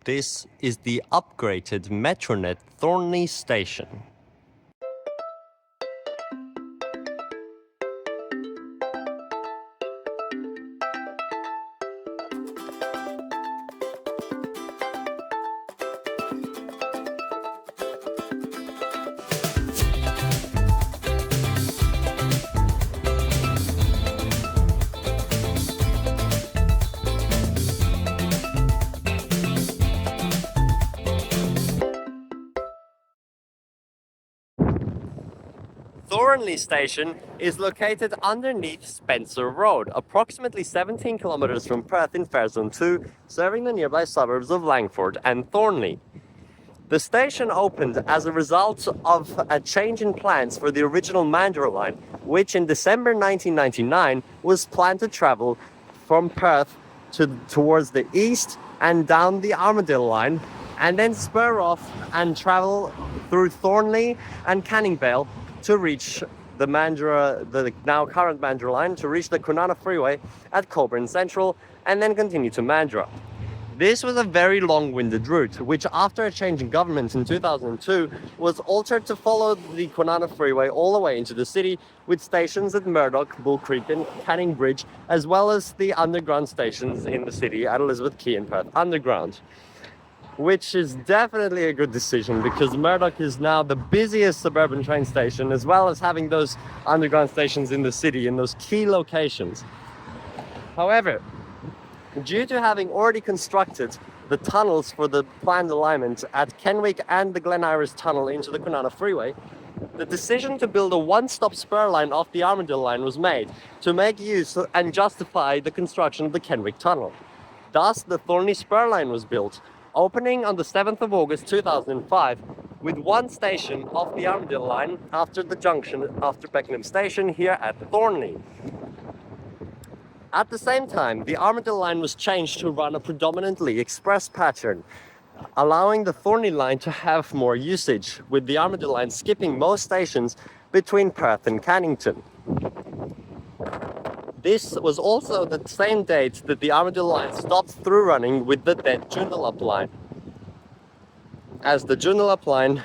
This is the upgraded Metronet Thornlie Station. Thornlie Station is located underneath Spencer Road, approximately 17 kilometers from Perth in Fare Zone 2, serving the nearby suburbs of Langford and Thornlie. The station opened as a result of a change in plans for the original Mandurah line, which in December 1999 was planned to travel from Perth towards the east and down the Armadale line, and then spur off and travel through Thornlie and Canning Vale to reach the Mandurah, the now current Mandurah line, to reach the Kwinana Freeway at Cockburn Central and then continue to Mandurah. This was a very long-winded route, which after a change in government in 2002 was altered to follow the Kwinana Freeway all the way into the city, with stations at Murdoch, Bull Creek and Canning Bridge, as well as the underground stations in the city at Elizabeth Quay and Perth Underground. Which is definitely a good decision, because Murdoch is now the busiest suburban train station, as well as having those underground stations in the city in those key locations. However, due to having already constructed the tunnels for the planned alignment at Kenwick and the Glen Iris tunnel into the Kwinana Freeway, the decision to build a one-stop spur line off the Armadale line was made to make use and justify the construction of the Kenwick tunnel. Thus, the Thornlie Spur Line was built, opening on the 7th of August 2005, with one station off the Armadale line after the junction after Beckenham Station here at Thornlie. At the same time, the Armadale line was changed to run a predominantly express pattern, allowing the Thornlie line to have more usage, with the Armadale line skipping most stations between Perth and Cannington. This was also the same date that the Armadale line stopped through running with the dead Joondalup line, as the Joondalup line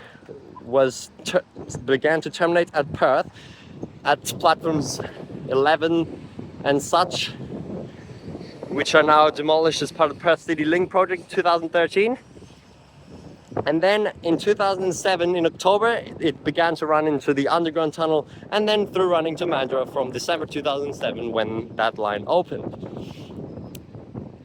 began to terminate at Perth at platforms 11 and such, which are now demolished as part of the Perth City Link project 2013. And then in 2007, in October, it began to run into the underground tunnel and then through running to Mandurah from December 2007 when that line opened.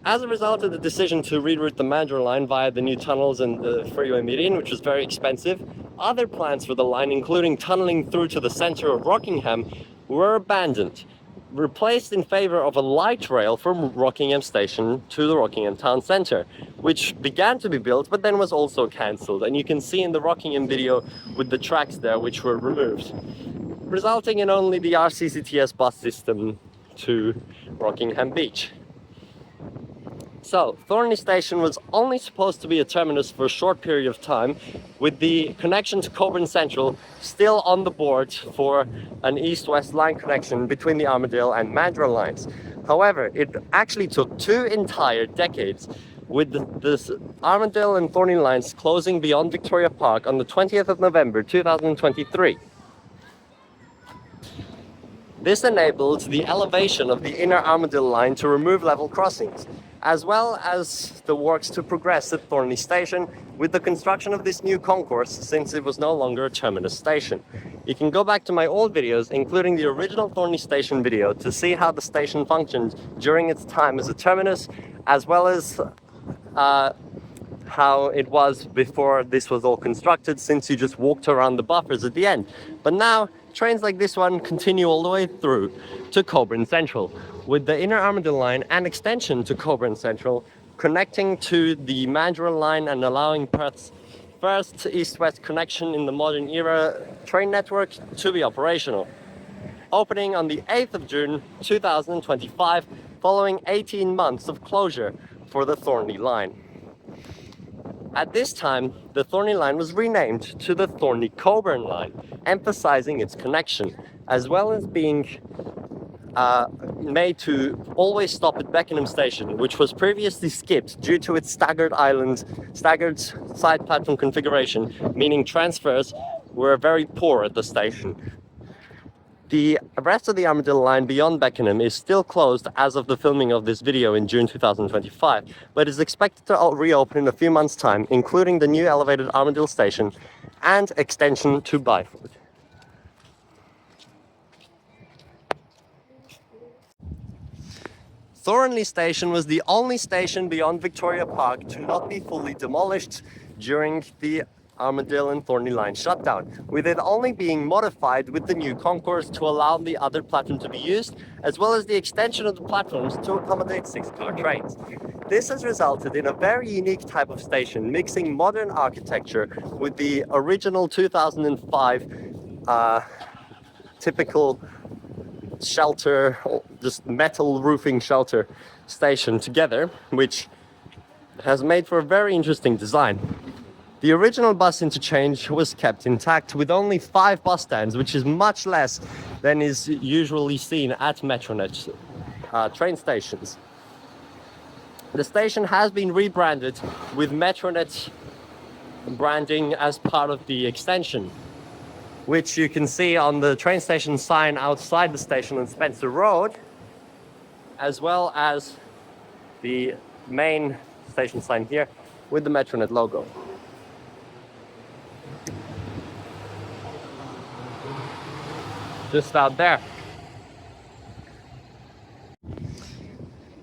As a result of the decision to reroute the Mandurah line via the new tunnels and the freeway median, which was very expensive, other plans for the line, including tunneling through to the centre of Rockingham, were abandoned, replaced in favour of a light rail from Rockingham Station to the Rockingham Town Centre, which began to be built but then was also cancelled, and you can see in the Rockingham video with the tracks there which were removed, resulting in only the RCCTS bus system to Rockingham Beach. So, Thornlie Station was only supposed to be a terminus for a short period of time, with the connection to Cockburn Central still on the board for an east-west line connection between the Armadale and Mandurah lines. However, it actually took 2 entire decades, with the Armadale and Thornlie lines closing beyond Victoria Park on the 20th of November 2023. This enabled the elevation of the inner Armadale line to remove level crossings, as well as the works to progress at Thornlie Station with the construction of this new concourse, since it was no longer a terminus station. You can go back to my old videos, including the original Thornlie Station video, to see how the station functioned during its time as a terminus, as well as how it was before this was all constructed, since you just walked around the buffers at the end. But now, trains like this one continue all the way through to Cockburn Central, with the inner Armadale line and extension to Cockburn Central connecting to the Mandurah line and allowing Perth's first east-west connection in the modern era train network to be operational. Opening on the 8th of June 2025, following 18 months of closure for the Thornlie Line. At this time, the Thornlie Line was renamed to the Thornlie-Cockburn Line, emphasizing its connection, as well as being made to always stop at Beckenham Station, which was previously skipped due to its staggered side platform configuration, meaning transfers were very poor at the station. The rest of the Armadillo line beyond Beckenham is still closed as of the filming of this video in June 2025, but is expected to reopen in a few months' time, including the new elevated Armadillo Station and extension to Byford. Thornlie Station was the only station beyond Victoria Park to not be fully demolished during the Armadillo and Thornlie Line shutdown, with it only being modified with the new concourse to allow the other platform to be used, as well as the extension of the platforms to accommodate 6-car trains. This has resulted in a very unique type of station, mixing modern architecture with the original 2005 typical shelter, just metal roofing shelter station together, which has made for a very interesting design. The original bus interchange was kept intact with only 5 bus stands, which is much less than is usually seen at Metronet train stations. The station has been rebranded with Metronet branding as part of the extension, which you can see on the train station sign outside the station on Spencer Road, as well as the main station sign here with the Metronet logo. Just out there.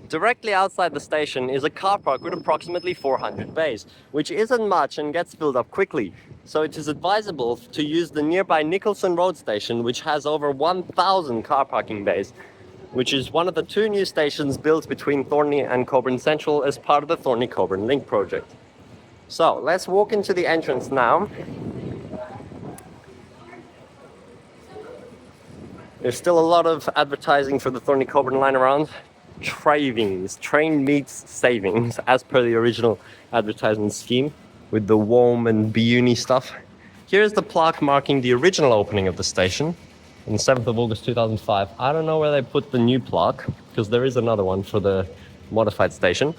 Directly outside the station is a car park with approximately 400 bays, which isn't much and gets filled up quickly. So it is advisable to use the nearby Nicholson Road station, which has over 1,000 car parking bays, which is one of the 2 new stations built between Thornlie and Cockburn Central as part of the Thornlie-Cockburn Link project. So let's walk into the entrance now. There's still a lot of advertising for the Thornlie-Cockburn Line around. Travings, train meets savings, as per the original advertisement scheme, with the WOM and BUNI stuff. Here's the plaque marking the original opening of the station on the 7th of August 2005. I don't know where they put the new plaque, because there is another one for the modified station.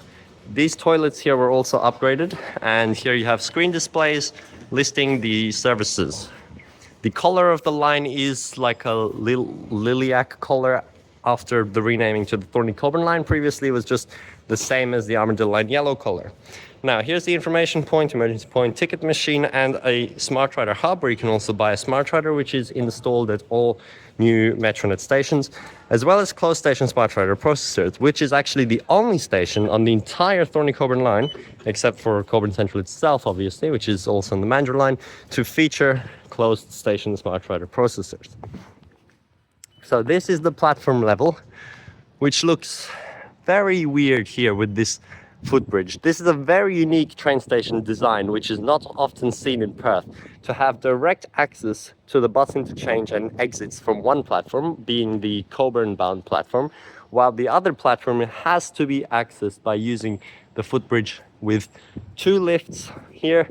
These toilets here were also upgraded, and here you have screen displays listing the services. The color of the line is like a lilac color after the renaming to the Thornlie-Cockburn Line. Previously it was just the same as the Armadillo Line yellow color. Now here's the information point, emergency point, ticket machine, and a Smart Rider hub, where you can also buy a Smart Rider, which is installed at all new Metronet stations, as well as closed station Smart Rider processors, which is actually the only station on the entire Thornlie-Cockburn Line, except for Cockburn Central itself, obviously, which is also on the Mandurah Line, to feature closed station Smart Rider processors. So this is the platform level, which looks very weird here with this footbridge. This is a very unique train station design, which is not often seen in Perth, to have direct access to the bus interchange and exits from one platform, being the Cockburn bound platform, while the other platform has to be accessed by using the footbridge with 2 lifts here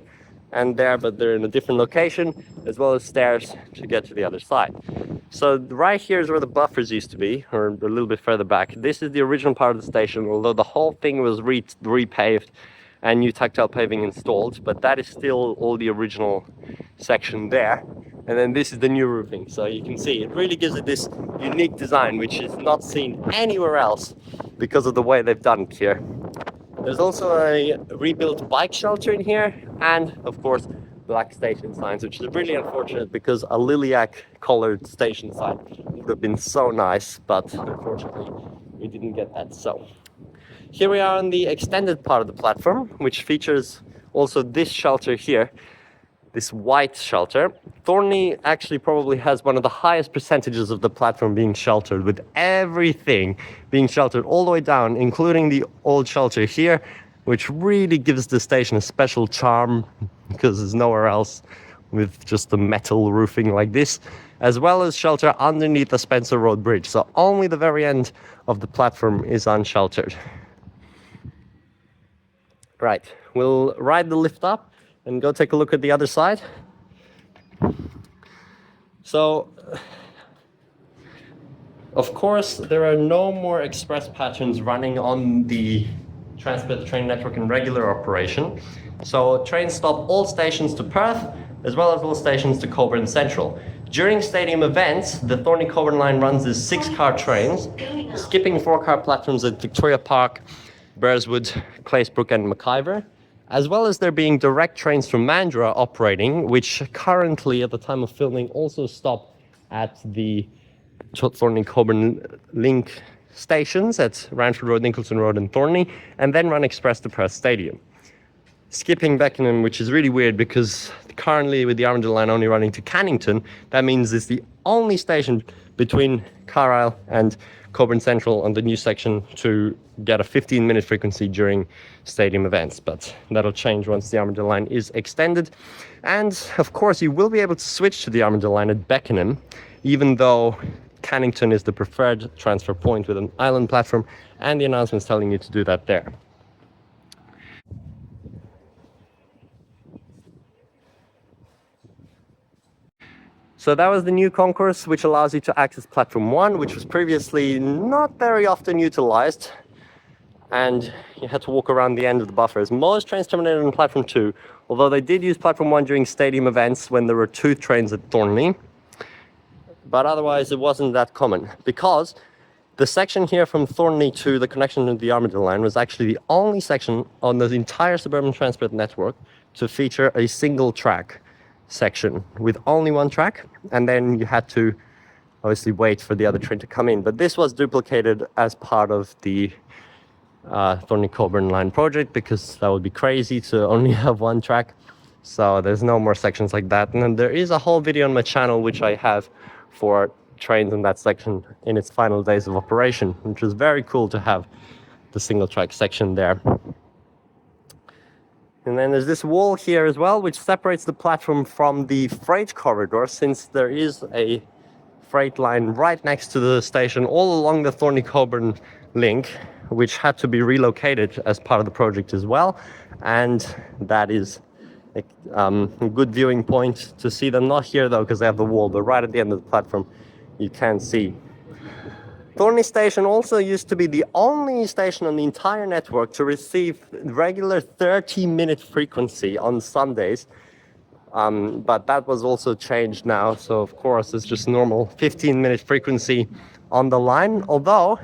and there, but they're in a different location, as well as stairs to get to the other side. So right here is where the buffers used to be, or a little bit further back. This is the original part of the station, although the whole thing was repaved and new tactile paving installed, but that is still all the original section there. And then this is the new roofing. So you can see it really gives it this unique design, which is not seen anywhere else because of the way they've done it here. There's also a rebuilt bike shelter in here, and of course black station signs, which is really unfortunate because a lilac colored station sign would have been so nice, but unfortunately we didn't get that. So here we are on the extended part of the platform, which features also this shelter here, this white shelter. Thornlie actually probably has one of the highest percentages of the platform being sheltered, with everything being sheltered all the way down, including the old shelter here, which really gives the station a special charm because there's nowhere else with just the metal roofing like this, as well as shelter underneath the Spencer Road Bridge. So only the very end of the platform is unsheltered. Right, we'll ride the lift up and go take a look at the other side. So Of course, there are no more express patterns running on the Transport train network in regular operation. So trains stop all stations to Perth, as well as all stations to Cockburn Central. During stadium events, the Thornlie-Cockburn Line runs as 6-car trains, skipping 4-car platforms at Victoria Park, Bearswood, Claysbrook and Mackivor, as well as there being direct trains from Mandurah operating, which currently, at the time of filming, also stop at the Thornlie-Cockburn link stations at Ranford Road, Nicholson Road and Thornlie, and then run express to Perth Stadium. Skipping Beckenham, which is really weird because currently with the Armadale line only running to Cannington, that means it's the only station between Carlisle and Cockburn Central on the new section to get a 15-minute frequency during stadium events, but that'll change once the Armadale line is extended. And of course you will be able to switch to the Armadale line at Beckenham, even though Cannington is the preferred transfer point with an island platform, and the announcement's telling you to do that there. So that was the new concourse, which allows you to access platform 1, which was previously not very often utilized, and you had to walk around the end of the buffers. Most trains terminated on platform 2, although they did use platform 1 during stadium events when there were 2 trains at Thornlie. But otherwise it wasn't that common, because the section here from Thornlie to the connection to the Armadale line was actually the only section on the entire suburban transport network to feature a single track section with only one track, and then you had to obviously wait for the other train to come in. But this was duplicated as part of the Thornlie-Cockburn Line project, because that would be crazy to only have one track. So there's no more sections like that. And then there is a whole video on my channel which I have for trains in that section in its final days of operation, which was very cool to have the single track section there. And then there's this wall here as well, which separates the platform from the freight corridor, since there is a freight line right next to the station all along the Thornlie-Cockburn link, which had to be relocated as part of the project as well. And that is a good viewing point to see them. Not here though, because they have the wall, but right at the end of the platform you can see. Thornlie Station also used to be the only station on the entire network to receive regular 30-minute frequency on Sundays, but that was also changed now. So of course it's just normal 15-minute frequency on the line, although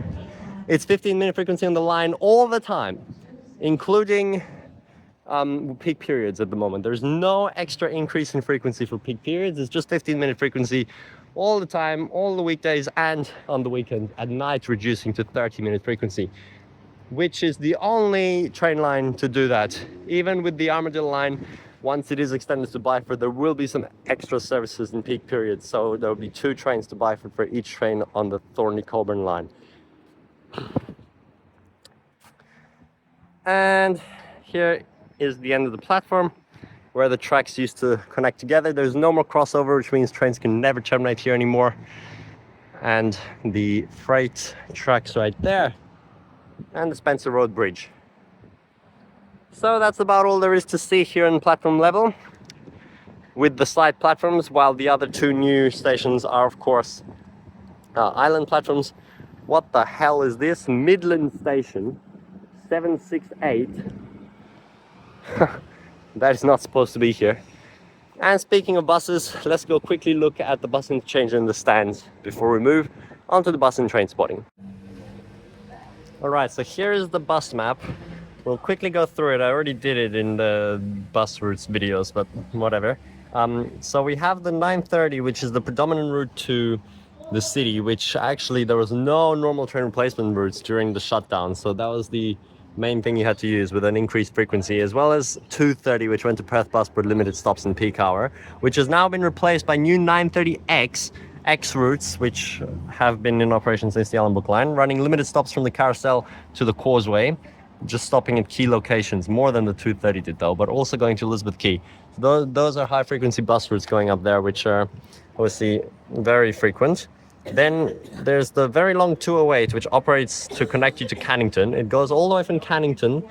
it's 15-minute frequency on the line all the time, including peak periods at the moment. There's no extra increase in frequency for peak periods. It's just 15-minute frequency all the time, all the weekdays and on the weekend, at night reducing to 30-minute frequency, which is the only train line to do that. Even with the Armadale line, once it is extended to Byford, there will be some extra services in peak periods, so there will be 2 trains to Byford for each train on the Thornlie-Cockburn line. And here is the end of the platform where the tracks used to connect together. There's no more crossover, which means trains can never terminate here anymore. And the freight tracks right there, and the Spencer Road Bridge. So that's about all there is to see here on platform level, with the side platforms, while the other 2 new stations are of course island platforms. What the hell is this? Midland Station 768. That is not supposed to be here. And speaking of buses, let's go quickly look at the bus interchange and the stands before we move onto the bus and train spotting. Alright, so here is the bus map. We'll quickly go through it. I already did it in the bus routes videos, but whatever. So we have the 930, which is the predominant route to the city, which actually there was no normal train replacement routes during the shutdown. So that was the main thing you had to use, with an increased frequency, as well as 230, which went to Perth Busport limited stops in peak hour, which has now been replaced by new 930X routes, which have been in operation since the Allenbrook line, running limited stops from the Carousel to the Causeway, just stopping at key locations, more than the 230 did though, but also going to Elizabeth Quay. So those are high frequency bus routes going up there, which are obviously very frequent. Then there's the very long 208, which operates to connect you to Cannington. It goes all the way from Cannington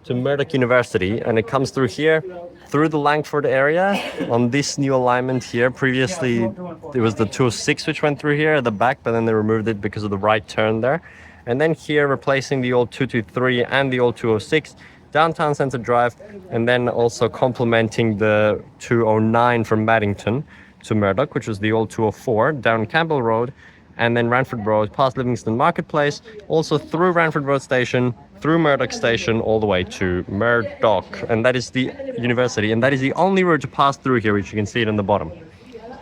to Murdoch University, and it comes through here, through the Langford area, on this new alignment here. Previously, it was the 206 which went through here at the back, but then they removed it because of the right turn there. And then here, replacing the old 223 and the old 206, downtown Centre Drive, and then also complementing the 209 from Maddington to Murdoch, which was the old 204, down Campbell Road, and then Ranford Road, past Livingston Marketplace, also through Ranford Road Station, through Murdoch Station, all the way to Murdoch. And that is the university, and that is the only route to pass through here, which you can see it on the bottom.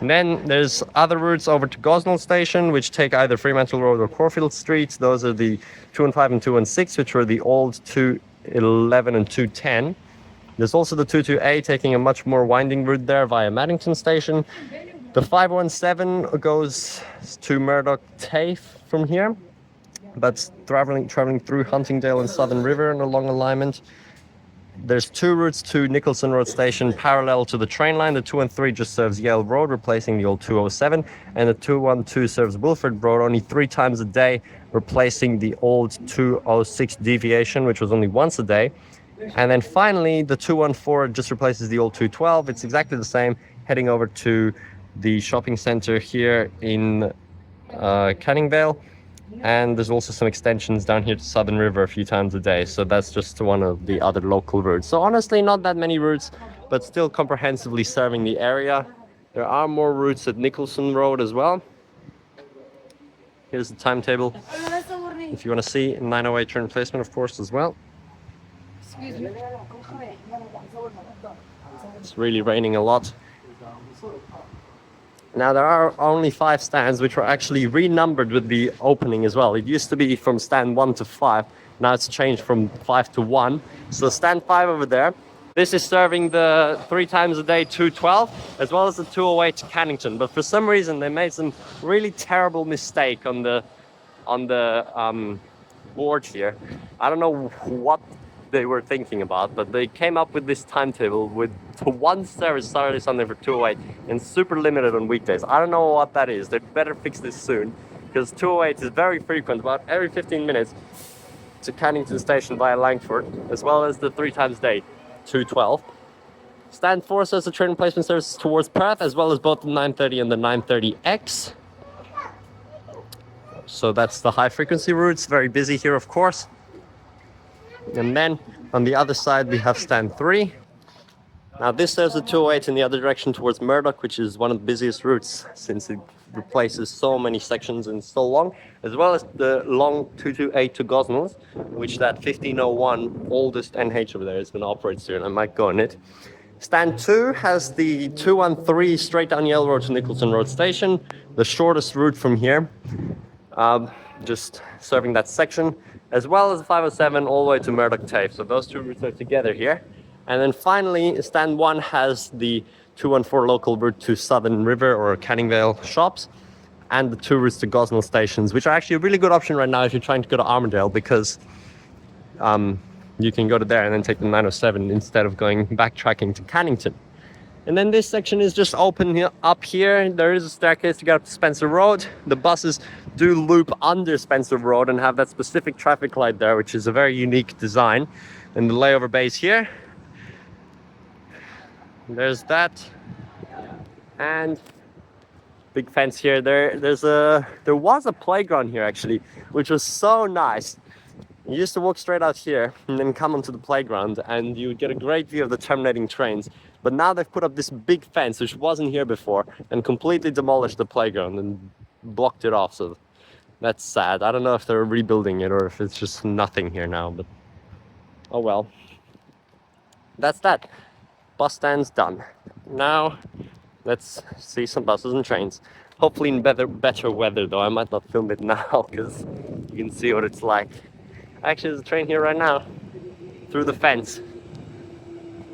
And then there's other routes over to Gosnell Station, which take either Fremantle Road or Caulfield Street. Those are the 215 and 216, which were the old 211 and 210. There's also the 228 taking a much more winding route there via Maddington Station. The 517 goes to Murdoch TAFE from here, but traveling through Huntingdale and Southern River in a long alignment. There's two routes to Nicholson Road Station parallel to the train line. The 213 just serves Yale Road, replacing the old 207, and the 212 serves Wilford Road only 3 times a day, replacing the old 206 deviation, which was only once a day. And then finally, the 214 just replaces the old 212. It's exactly the same, heading over to the shopping center here in Canningvale. And there's also some extensions down here to Southern River a few times a day. So that's just one of the other local routes. So honestly, not that many routes, but still comprehensively serving the area. There are more routes at Nicholson Road as well. Here's the timetable. If you want to see 908 train replacement, of course, as well. It's really raining a lot. Now there are only 5 stands which were actually renumbered with the opening as well. It used to be from stand 1 to 5. Now it's changed from 5 to 1. So stand 5 over there. This is serving the 3 times a day 212 as well as the 208 to Cannington. But for some reason they made some really terrible mistake on the board here. I don't know what they were thinking about, but they came up with this timetable with one service Saturday, Sunday for 208 and super limited on weekdays. I don't know what that is. They better fix this soon, because 208 is very frequent, about every 15 minutes to Cannington Station via Langford, as well as the 3 times a day 212. Stand 4 serves the train replacement services towards Perth, as well as both the 930 and the 930X. So that's the high frequency routes, very busy here of course. And then on the other side we have stand 3. Now this serves the 208 in the other direction towards Murdoch, which is one of the busiest routes since it replaces so many sections and so long, as well as the long 228 to Gosnells, which that 1501 oldest NH over there is going to operate soon. I might go on it. Stand 2 has the 213 straight down Yale Road to Nicholson Road Station, the shortest route from here, just serving that section, as well as the 507 all the way to Murdoch TAFE. So those 2 routes are together here. And then finally, stand 1 has the 214 local route to Southern River or Canningvale shops, and the 2 routes to Gosnell stations, which are actually a really good option right now if you're trying to go to Armadale, because you can go to there and then take the 907 instead of going backtracking to Cannington. And then this section is just open here, up here. There is a staircase to get up to Spencer Road. The buses do loop under Spencer Road and have that specific traffic light there, which is a very unique design. And the layover bays here. There's that. And big fence here. There was a playground here actually, which was so nice. You used to walk straight out here and then come onto the playground and you would get a great view of the terminating trains. But now they've put up this big fence, which wasn't here before, and completely demolished the playground and blocked it off. So that's sad. I don't know if they're rebuilding it or if it's just nothing here now, but oh well. That's that. Bus stand's done. Now let's see some buses and trains. Hopefully in better weather though. I might not film it now because you can see what it's like. Actually, there's a train here right now, through the fence.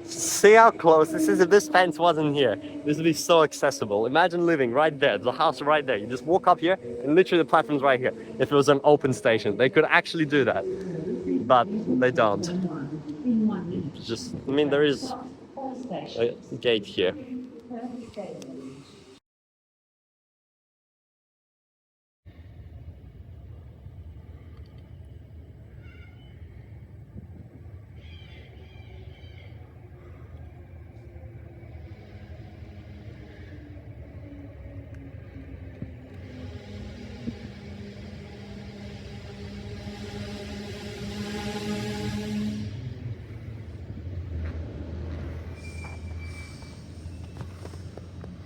See how close this is? If this fence wasn't here, this would be so accessible. Imagine living right there, the house right there. You just walk up here and literally the platform's right here. If it was an open station, they could actually do that, but they don't. Just, I mean, there is a gate here.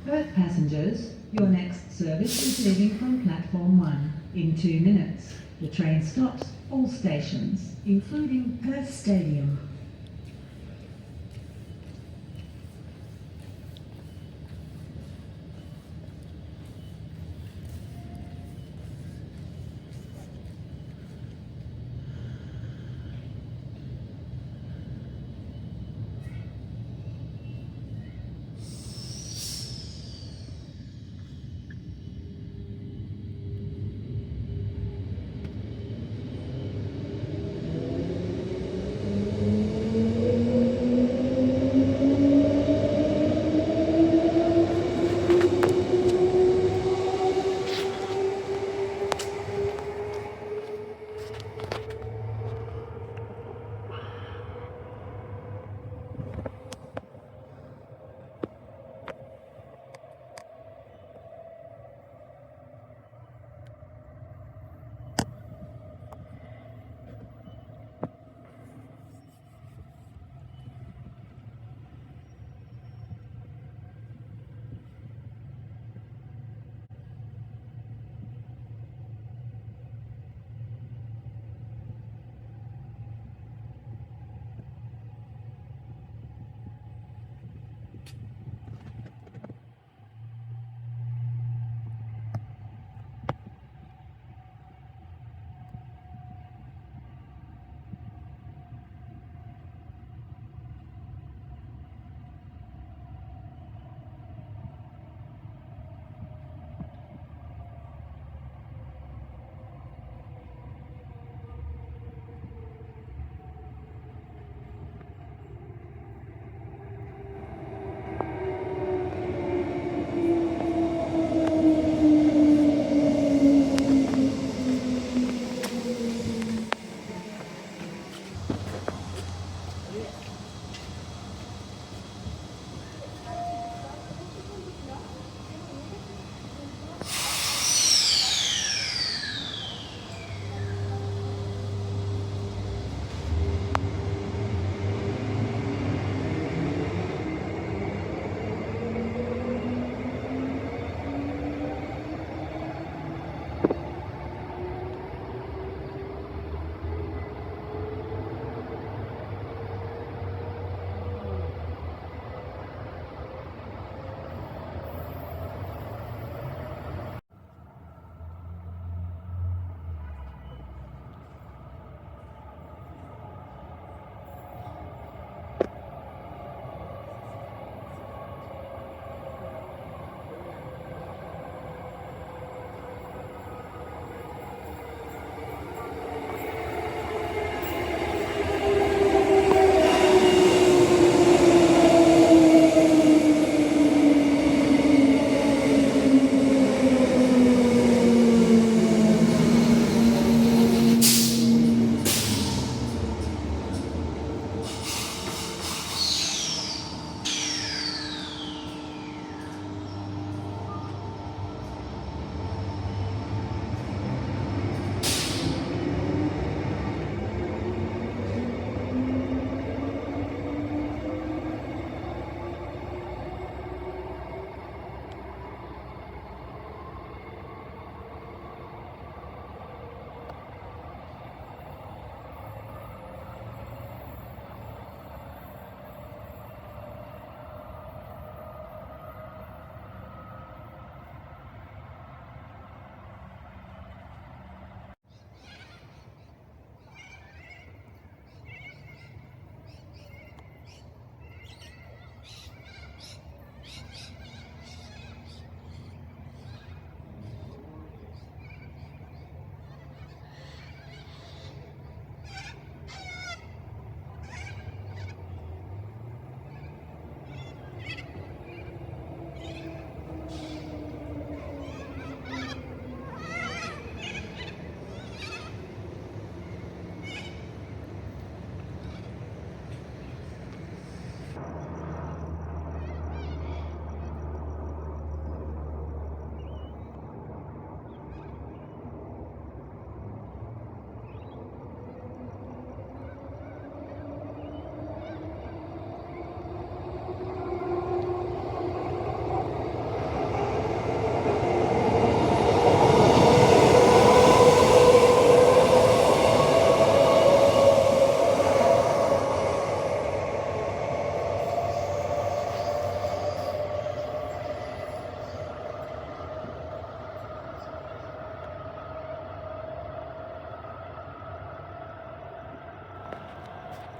Perth passengers, your next service is leaving from platform 1 in 2 minutes. The train stops all stations, including Perth Stadium.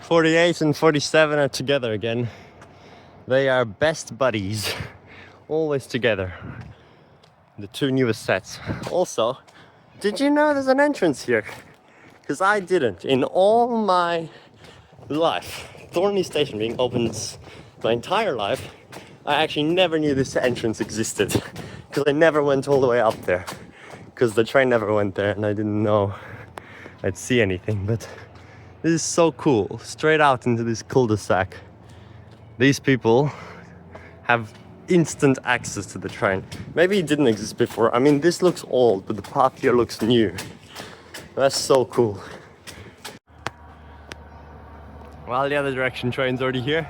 48 and 47 are together again. They are best buddies, always together. The two newest sets. Also, did you know there's an entrance here? Because I didn't. In all my life, Thornlie Station being open my entire life, I actually never knew this entrance existed. Because I never went all the way up there. Because the train never went there and I didn't know I'd see anything. But this is so cool. Straight out into this cul-de-sac. These people have instant access to the train. Maybe it didn't exist before. I mean, this looks old, but the path here looks new. That's so cool. Well, the other direction train's already here.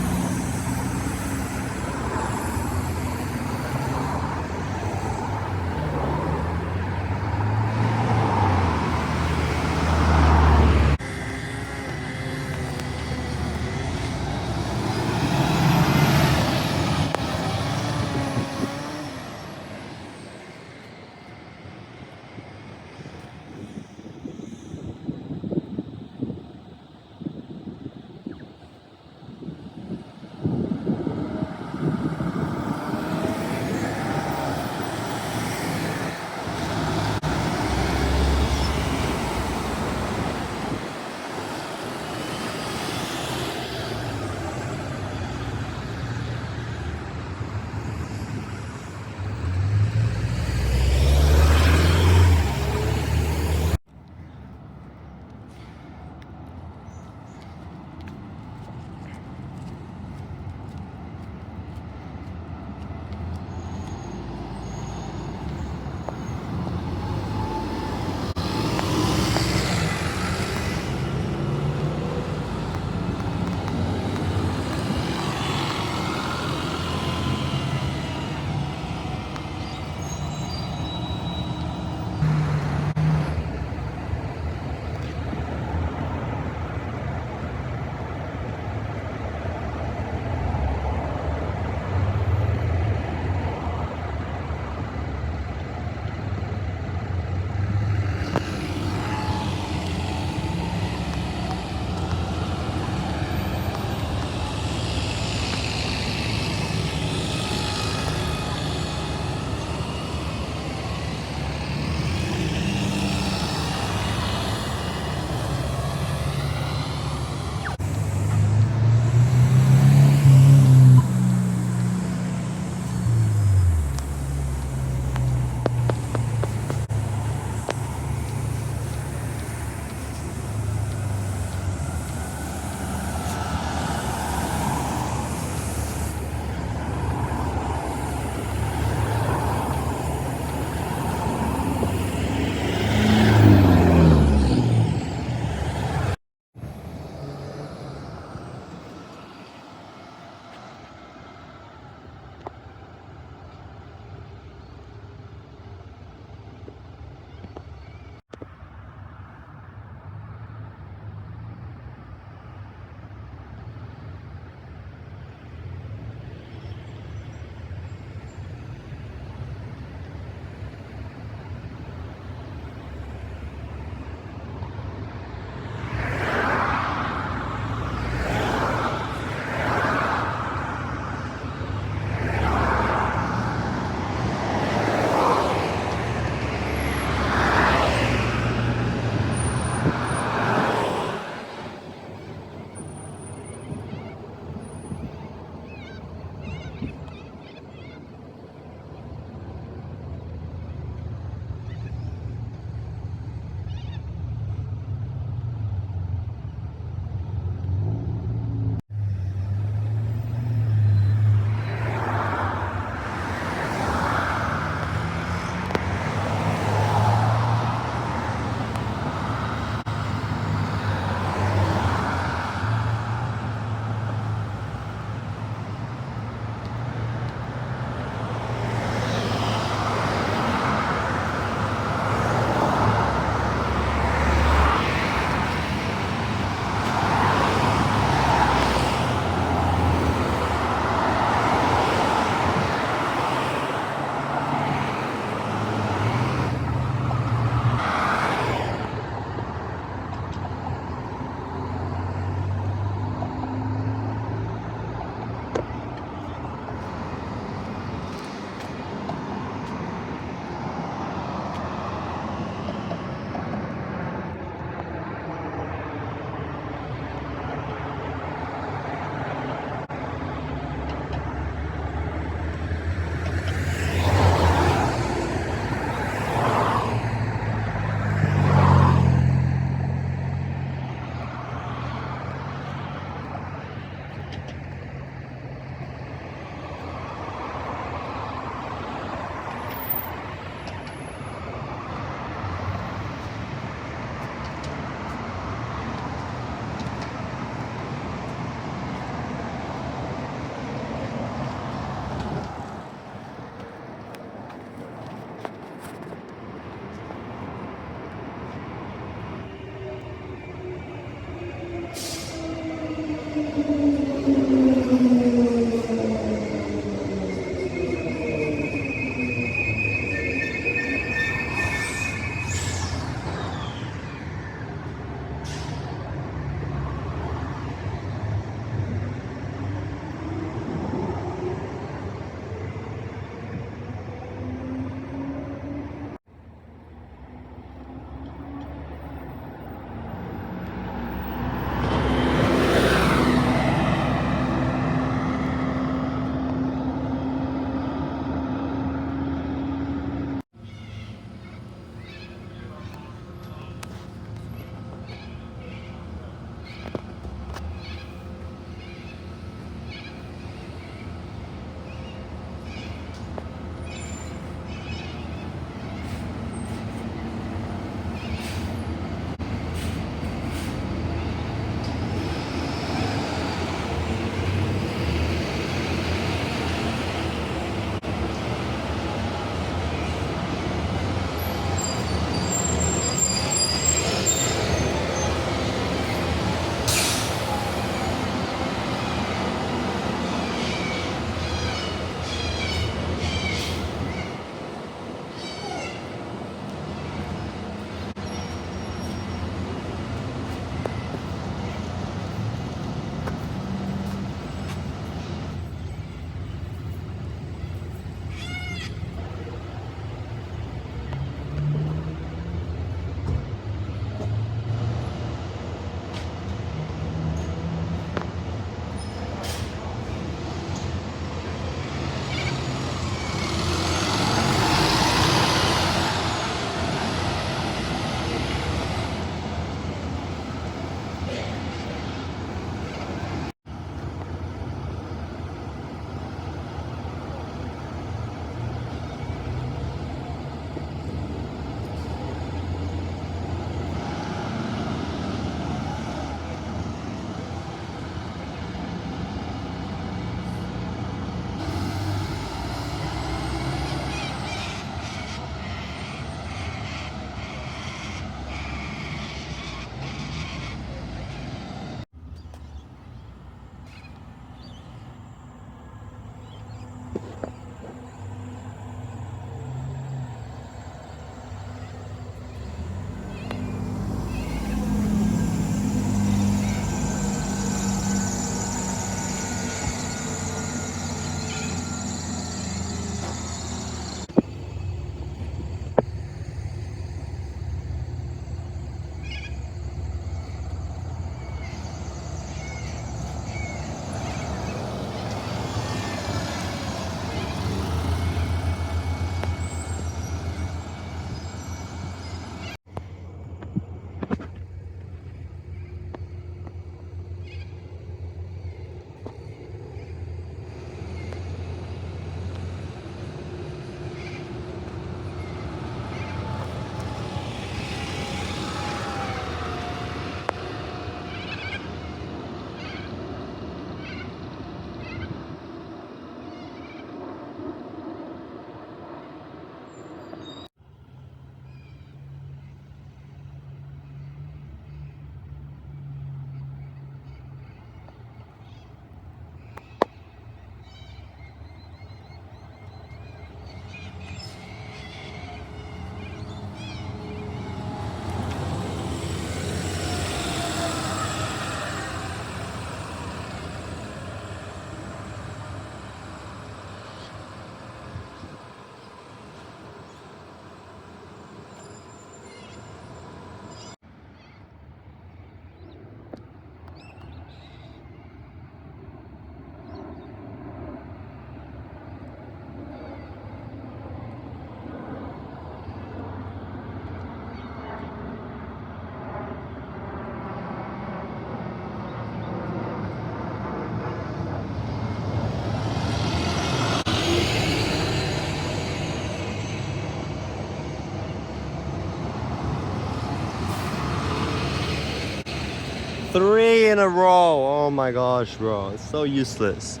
3 in a row. Oh my gosh, bro. It's so useless.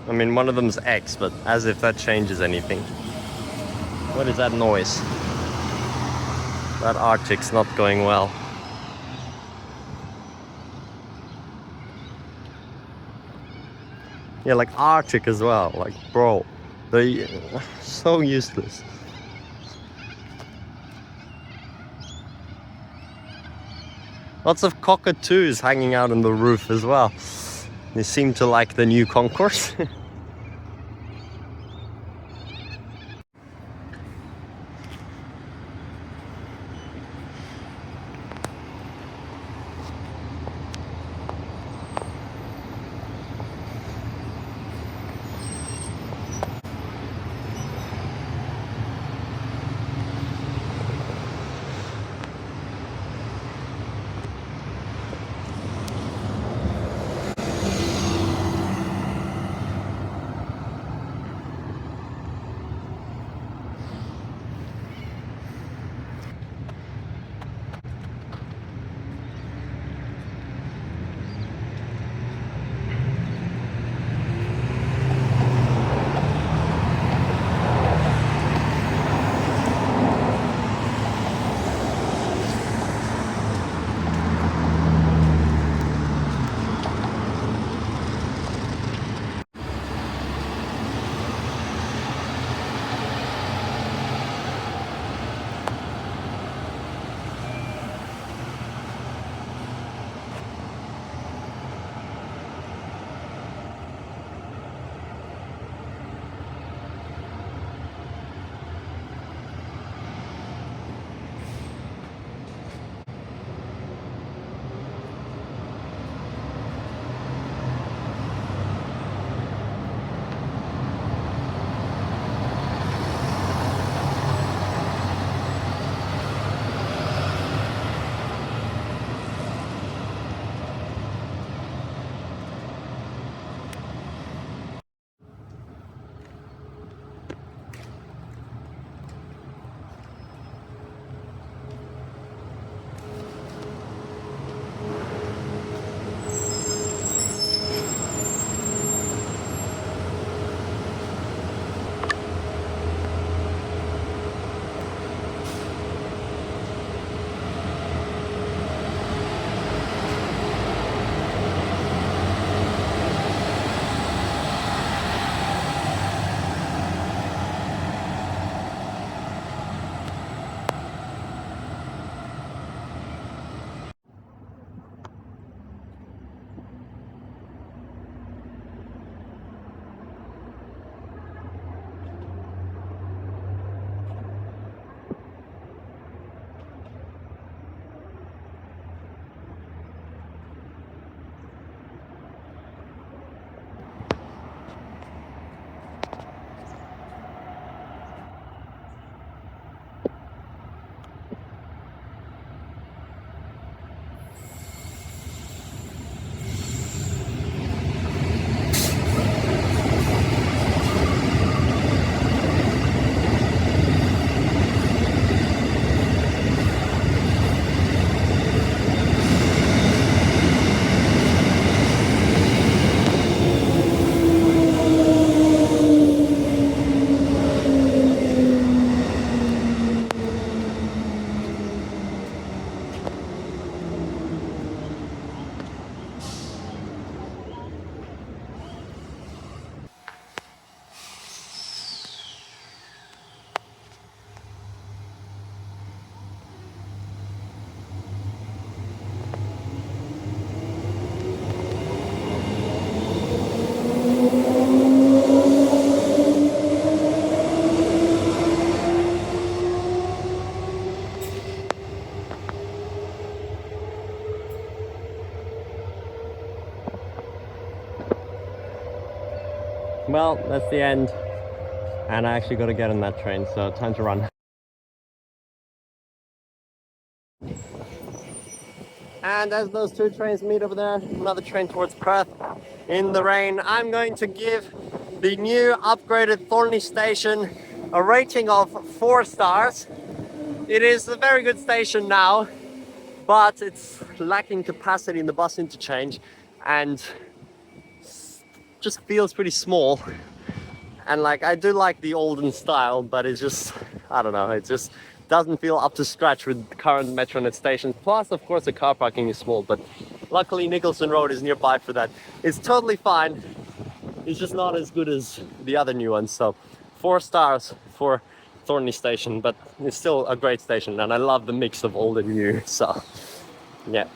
I mean, one of them's X, but as if that changes anything. What is that noise? That Arctic's not going well. Yeah, like Arctic as well. Like, bro, they so useless. Lots of cockatoos hanging out on the roof as well. They seem to like the new concourse. Well, that's the end. And I actually got to get on that train, so time to run. And as those two trains meet over there, another train towards Perth in the rain, I'm going to give the new upgraded Thornlie Station a rating of 4 stars. It is a very good station now, but it's lacking capacity in the bus interchange and just feels pretty small. And like, I do like the olden style, but it's just, I don't know, it just doesn't feel up to scratch with current Metronet stations. Plus, of course, the car parking is small, but luckily Nicholson Road is nearby for that. It's totally fine. it's just not as good as the other new ones. So 4 stars for Thornlie Station, but it's still a great station, and I love the mix of old and new. So yeah.